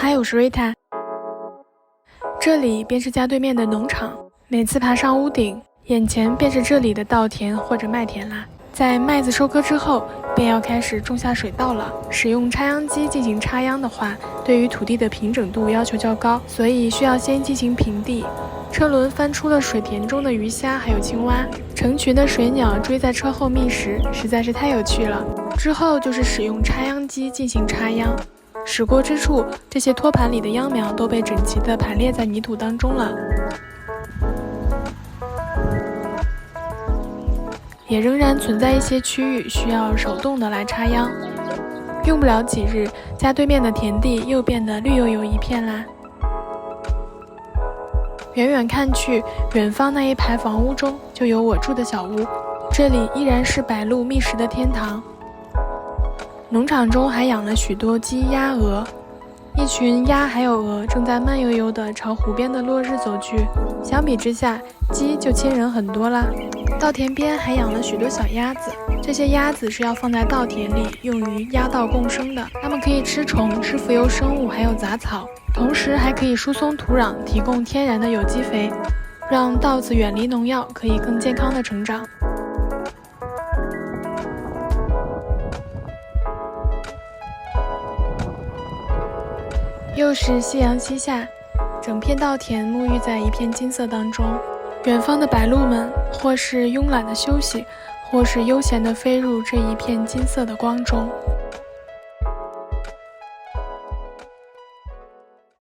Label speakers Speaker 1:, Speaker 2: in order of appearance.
Speaker 1: 嗨，我是瑞塔，这里便是家对面的农场。每次爬上屋顶，眼前便是这里的稻田或者麦田啦。在麦子收割之后，便要开始种下水稻了。使用插秧机进行插秧的话，对于土地的平整度要求较高，所以需要先进行平地。车轮翻出了水田中的鱼虾还有青蛙，成群的水鸟追在车后觅食，实在是太有趣了。之后就是使用插秧机进行插秧。驶过之处，这些托盘里的秧苗都被整齐地排列在泥土当中了，也仍然存在一些区域需要手动的来插秧。用不了几日，家对面的田地又变得绿油油一片啦。远远看去，远方那一排房屋中就有我住的小屋，这里依然是白鹭觅食的天堂。农场中还养了许多鸡、鸭、鹅，一群鸭还有鹅正在慢悠悠地朝湖边的落日走去。相比之下，鸡就亲人很多啦。稻田边还养了许多小鸭子，这些鸭子是要放在稻田里用于鸭稻共生的，它们可以吃虫、吃浮游生物还有杂草，同时还可以疏松土壤，提供天然的有机肥，让稻子远离农药，可以更健康的成长。又是夕阳西下，整片稻田沐浴在一片金色当中，远方的白鹭们或是慵懒的休息，或是悠闲地飞入这一片金色的光中。